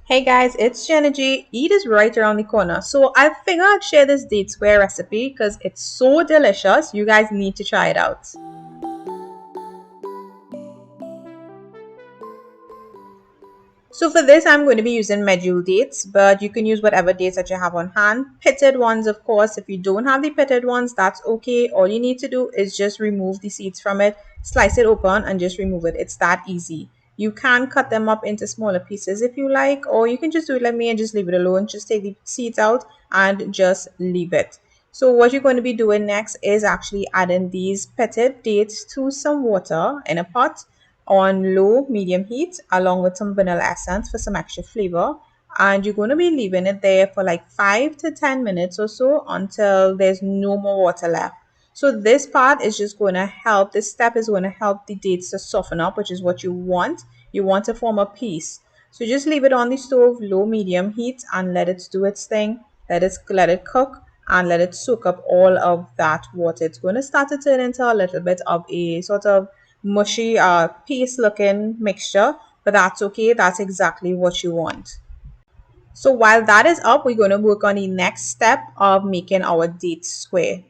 Hey guys, it's Jenna G. Eid is right around the corner, so I figured I'd share this datesquare recipe because it's so delicious. You guys need to try it out. So for this, I'm going to be using medjool dates, but you can use whatever dates that you have on hand. Pitted ones, of course. If you don't have the pitted ones, that's okay. All you need to do is just remove the seeds from it, slice it open, and just remove it. It's that easy. You can cut them up into smaller pieces if you like, or you can just do it like me and just leave it alone. Just take the seeds out and just leave it. So what you're going to be doing next is actually adding these pitted dates to some water in a pot on low medium heat along with some vanilla essence for some extra flavor, and you're going to be leaving it there for like 5 to 10 minutes or so until there's no more water left. So this part is just going to help, this step is going to help the dates to soften up, which is what you want to form a piece. So just leave it on the stove low medium heat and let it do its thing. Let it cook and let it soak up all of that water. It's going to start to turn into a little bit of a sort of mushy paste looking mixture, but that's okay. That's exactly what you want. So while that is up, we're going to work on the next step of making our date square.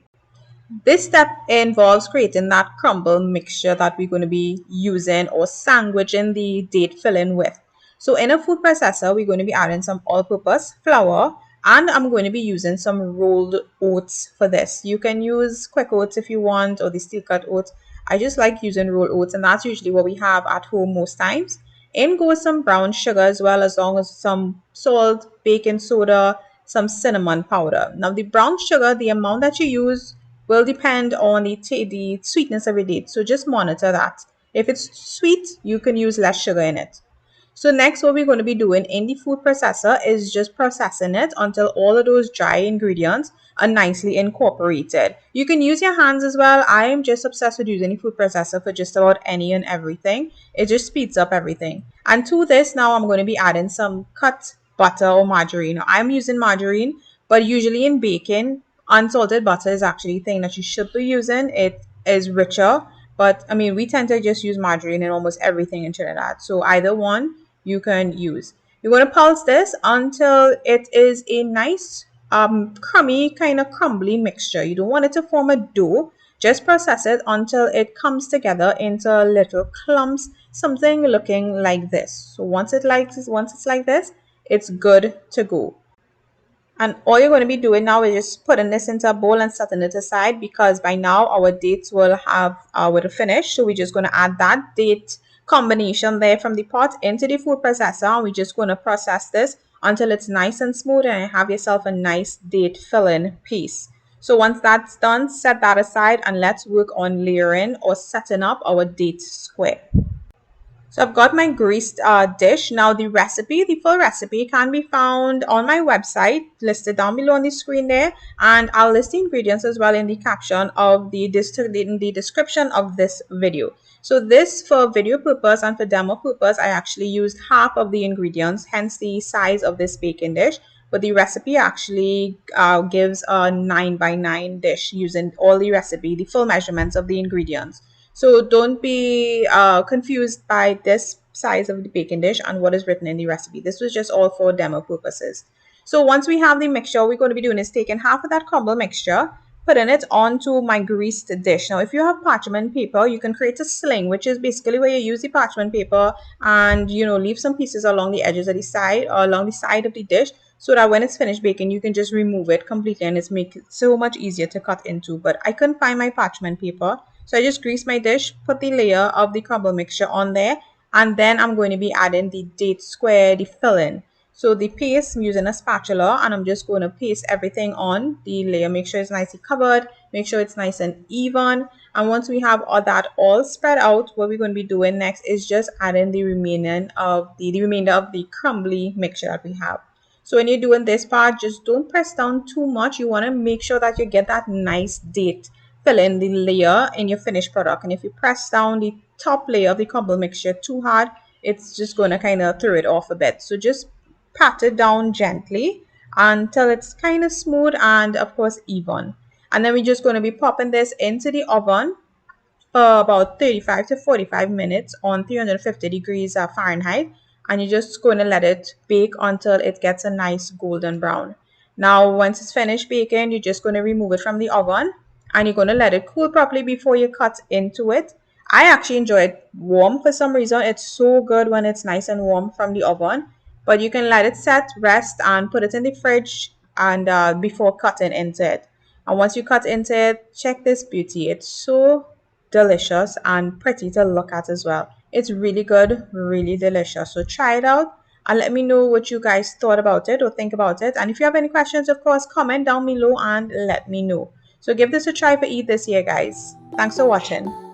This step involves creating that crumble mixture that we're going to be using or sandwiching the date filling with. So in a food processor, we're going to be adding some all-purpose flour, and I'm going to be using some rolled oats for this. You can use quick oats if you want, or the steel cut oats. I just like using rolled oats, and that's usually what we have at home most times. In goes some brown sugar as well, as long as some salt, baking soda, some cinnamon powder. Now the brown sugar, the amount that you use will depend on the sweetness of your date. So just monitor that. If it's sweet, you can use less sugar in it. So next, what we're going to be doing in the food processor is just processing it until all of those dry ingredients are nicely incorporated. You can use your hands as well. I am just obsessed with using the food processor for just about any and everything. It just speeds up everything. And to this, now I'm going to be adding some cut butter or margarine. I'm using margarine, but usually in baking, unsalted butter is actually the thing that you should be using. It is richer, but I mean, we tend to just use margarine in almost everything in Trinidad. So either one you can use. You're going to pulse this until it is a nice crummy, kind of crumbly mixture. You don't want it to form a dough. Just process it until it comes together into little clumps, something looking like this. So once it's like this, it's good to go. And all you're going to be doing now is just putting this into a bowl and setting it aside, because by now our dates will finish. So we're just going to add that date combination there from the pot into the food processor, and we're just going to process this until it's nice and smooth and you have yourself a nice date filling piece. So once that's done, set that aside and let's work on layering or setting up our date square. So I've got my greased dish. Now the full recipe can be found on my website, listed down below on the screen there. And I'll list the ingredients as well in the caption of in the description of this video. So this, for video purpose and for demo purpose, I actually used half of the ingredients, hence the size of this baking dish. But the recipe actually gives a 9 by 9 dish using all the full measurements of the ingredients. So don't be confused by this size of the baking dish and what is written in the recipe. This was just all for demo purposes. So once we have the mixture, what we're going to be doing is taking half of that crumble mixture, putting it onto my greased dish. Now, if you have parchment paper, you can create a sling, which is basically where you use the parchment paper and, leave some pieces along the edges of the side or along the side of the dish, so that when it's finished baking, you can just remove it completely and it's make it so much easier to cut into. But I couldn't find my parchment paper, so I just greased my dish, put the layer of the crumble mixture on there, and then I'm going to be adding the date square, the filling. So the paste, I'm using a spatula and I'm just going to paste everything on the layer. Make sure it's nicely covered, make sure it's nice and even. And once we have all that all spread out, what we're going to be doing next is just adding the remainder of the crumbly mixture that we have. So when you're doing this part, just don't press down too much. You want to make sure that you get that nice date fill in the layer in your finished product. And if you press down the top layer of the crumble mixture too hard, it's just going to kind of throw it off a bit. So just pat it down gently until it's kind of smooth and of course even. And then we're just going to be popping this into the oven for about 35 to 45 minutes on 350 degrees Fahrenheit. and you're just going to let it bake until it gets a nice golden brown. Now, once it's finished baking, you're just going to remove it from the oven and you're going to let it cool properly before you cut into it. I actually enjoy it warm for some reason. It's so good when it's nice and warm from the oven. But you can let it set, rest, and put it in the fridge and before cutting into it. And once you cut into it, check this beauty. It's so delicious and pretty to look at as well. It's really good, really delicious. So try it out and let me know what you guys thought about it or think about it. And if you have any questions, of course, comment down below and let me know. So give this a try for Eid this year, guys. Thanks for watching.